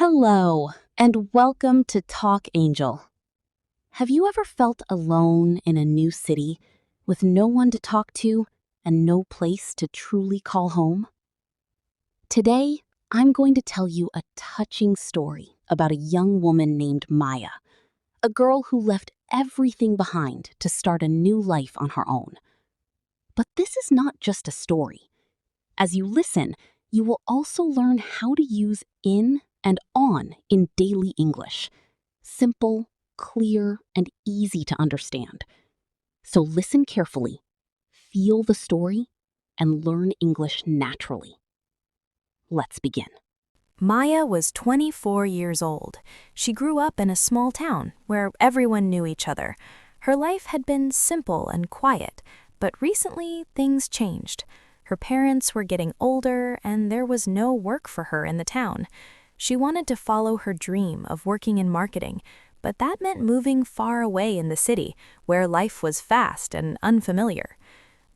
Hello, and welcome to Talk Angel. Have you ever felt alone in a new city with no one to talk to and no place to truly call home? Today, I'm going to tell you a touching story about a young woman named Maya, a girl who left everything behind to start a new life on her own. But this is not just a story. As you listen, you will also learn how to use in and on in daily English. Simple, clear, and easy to understand. So listen carefully, feel the story, and learn English naturally. Let's begin. Maya was 24 years old. She grew up in a small town where everyone knew each other. Her life had been simple and quiet, but recently things changed. Her parents were getting older and there was no work for her in the town. She wanted to follow her dream of working in marketing, but that meant moving far away in the city, where life was fast and unfamiliar.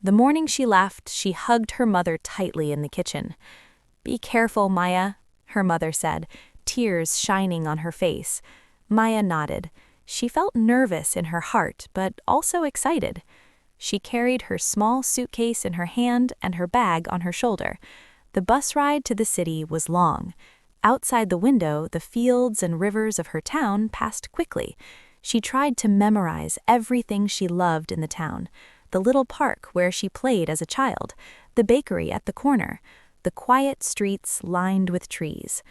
The morning she left, she hugged her mother tightly in the kitchen. "Be careful, Maya," her mother said, tears shining on her face. Maya nodded. She felt nervous in her heart, but also excited. She carried her small suitcase in her hand and her bag on her shoulder. The bus ride to the city was long. Outside the window, the fields and rivers of her town passed quickly. She tried to memorize everything she loved in the town: the little park where she played as a child, the bakery at the corner, the quiet streets lined with trees.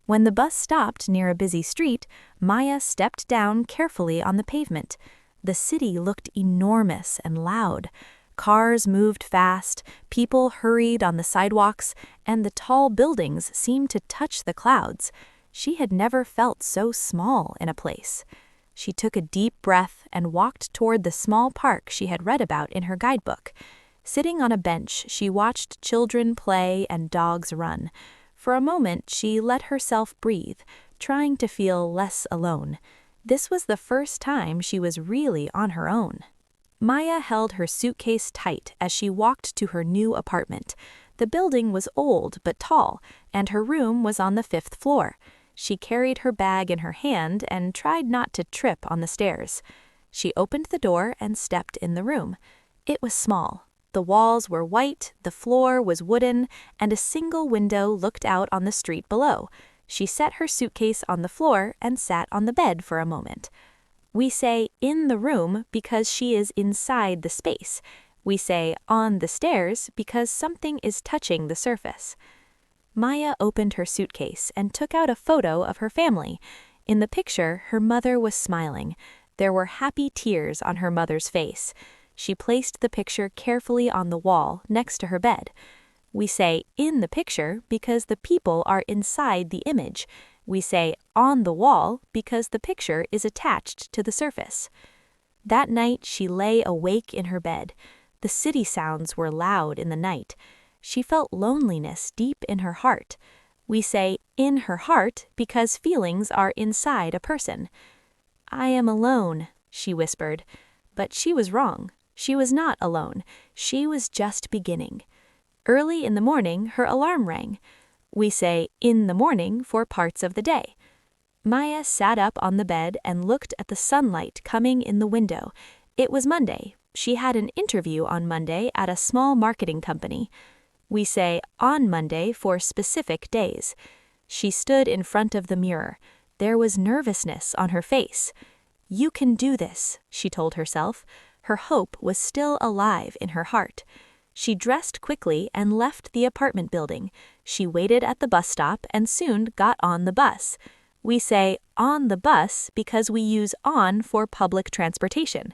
When the bus stopped near a busy street, Maya stepped down carefully on the pavement. The city looked enormous and loud. Cars moved fast, people hurried on the sidewalks, and the tall buildings seemed to touch the clouds. She had never felt so small in a place. She took a deep breath and walked toward the small park she had read about in her guidebook. Sitting on a bench, she watched children play and dogs run. For a moment, she let herself breathe, trying to feel less alone. This was the first time she was really on her own. Maya held her suitcase tight as she walked to her new apartment. The building was old but tall, and her room was on the 5th floor. She carried her bag in her hand and tried not to trip on the stairs. She opened the door and stepped in the room. It was small. The walls were white, the floor was wooden, and a single window looked out on the street below. She set her suitcase on the floor and sat on the bed for a moment. We say in the room because she is inside the space. We say on the stairs because something is touching the surface. Maya opened her suitcase and took out a photo of her family. In the picture, her mother was smiling. There were happy tears on her mother's face. She placed the picture carefully on the wall next to her bed. We say in the picture because the people are inside the image. We say on the wall because the picture is attached to the surface. That night she lay awake in her bed. The city sounds were loud in the night. She felt loneliness deep in her heart. We say in her heart because feelings are inside a person. "I am alone," she whispered. But she was wrong. She was not alone. She was just beginning. Early in the morning, her alarm rang. We say in the morning for parts of the day. Maya sat up on the bed and looked at the sunlight coming in the window. It was Monday. She had an interview on Monday at a small marketing company. We say on Monday for specific days. She stood in front of the mirror. There was nervousness on her face. "You can do this," she told herself. Her hope was still alive in her heart. She dressed quickly and left the apartment building. She waited at the bus stop and soon got on the bus. We say on the bus because we use on for public transportation.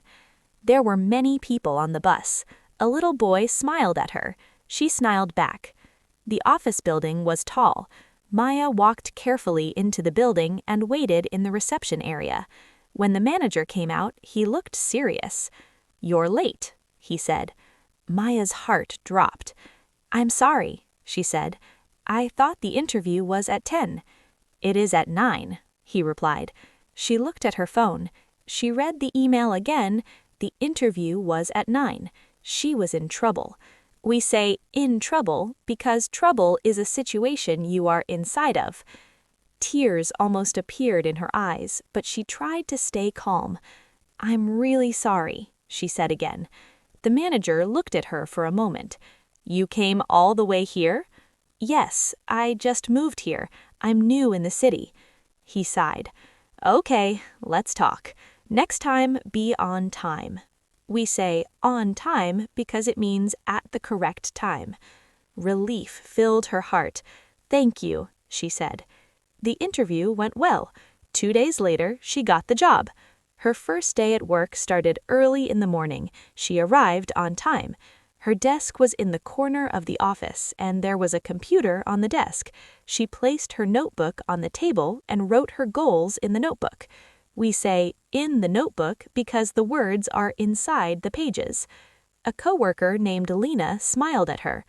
There were many people on the bus. A little boy smiled at her. She smiled back. The office building was tall. Maya walked carefully into the building and waited in the reception area. When the manager came out, he looked serious. "You're late," he said. Maya's heart dropped. "I'm sorry," she said. "I thought the interview was at 10. "It is at 9, he replied. She looked at her phone. She read the email again. The interview was at 9. She was in trouble. We say in trouble because trouble is a situation you are inside of. Tears almost appeared in her eyes, but she tried to stay calm. "I'm really sorry," she said again. The manager looked at her for a moment. "You came all the way here?" "Yes, I just moved here. I'm new in the city." He sighed. "Okay, let's talk. Next time, be on time." We say on time because it means at the correct time. Relief filled her heart. "Thank you," she said. The interview went well. 2 days later, she got the job. Her first day at work started early in the morning. She arrived on time. Her desk was in the corner of the office, and there was a computer on the desk. She placed her notebook on the table and wrote her goals in the notebook. We say in the notebook because the words are inside the pages. A coworker named Lena smiled at her.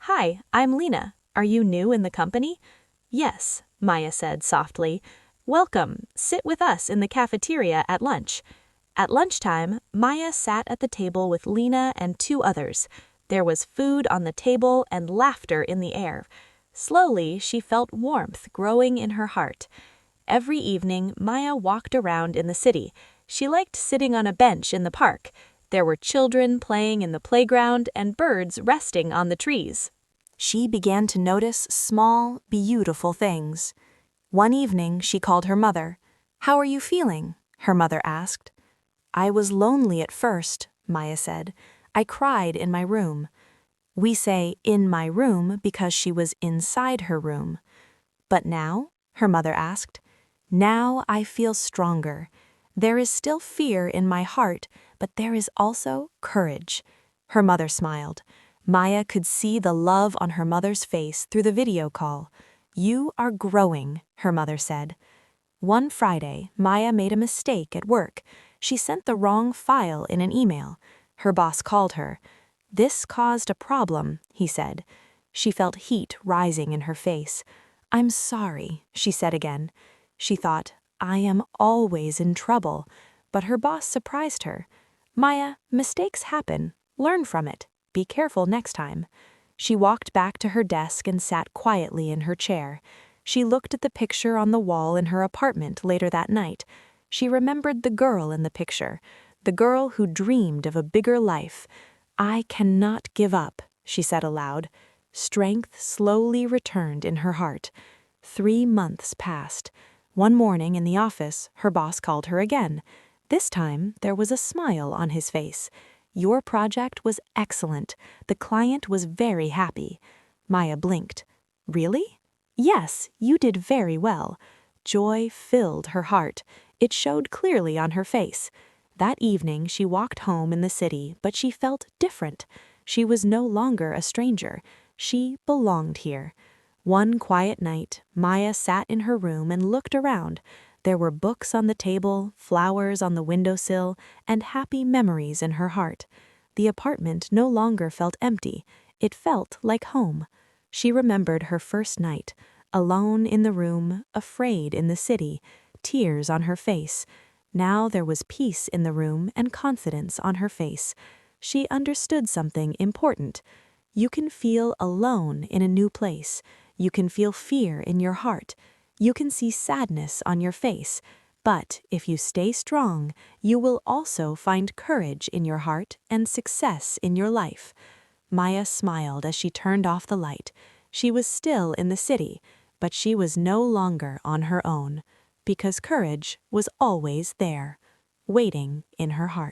"Hi, I'm Lena. Are you new in the company?" "Yes," Maya said softly. "Welcome. Sit with us in the cafeteria at lunch." At lunchtime, Maya sat at the table with Lena and 2 others. There was food on the table and laughter in the air. Slowly, she felt warmth growing in her heart. Every evening, Maya walked around in the city. She liked sitting on a bench in the park. There were children playing in the playground and birds resting on the trees. She began to notice small, beautiful things. One evening, she called her mother. "How are you feeling?" her mother asked. "I was lonely at first," Maya said. "I cried in my room." We say in my room because she was inside her room. "But now?" her mother asked. "Now I feel stronger. There is still fear in my heart, but there is also courage." Her mother smiled. Maya could see the love on her mother's face through the video call. "You are growing," her mother said. One Friday, Maya made a mistake at work. She sent the wrong file in an email. Her boss called her. "This caused a problem," he said. She felt heat rising in her face. "I'm sorry," she said again. She thought, "I am always in trouble." But her boss surprised her. "Maya, mistakes happen. Learn from it. Be careful next time." She walked back to her desk and sat quietly in her chair. She looked at the picture on the wall in her apartment later that night. She remembered the girl in the picture, the girl who dreamed of a bigger life. "I cannot give up," she said aloud. Strength slowly returned in her heart. 3 months passed. One morning in the office, her boss called her again. This time, there was a smile on his face. "Your project was excellent. The client was very happy." Maya blinked. "Really?" "Yes, you did very well." Joy filled her heart. It showed clearly on her face. That evening, she walked home in the city, but she felt different. She was no longer a stranger. She belonged here. One quiet night, Maya sat in her room and looked around. There were books on the table, flowers on the windowsill, and happy memories in her heart. The apartment no longer felt empty. It felt like home. She remembered her first night, alone in the room, afraid in the city, tears on her face. Now there was peace in the room and confidence on her face. She understood something important. You can feel alone in a new place. You can feel fear in your heart. You can see sadness on your face. But if you stay strong, you will also find courage in your heart and success in your life. Maya smiled as she turned off the light. She was still in the city, but she was no longer on her own, because courage was always there, waiting in her heart.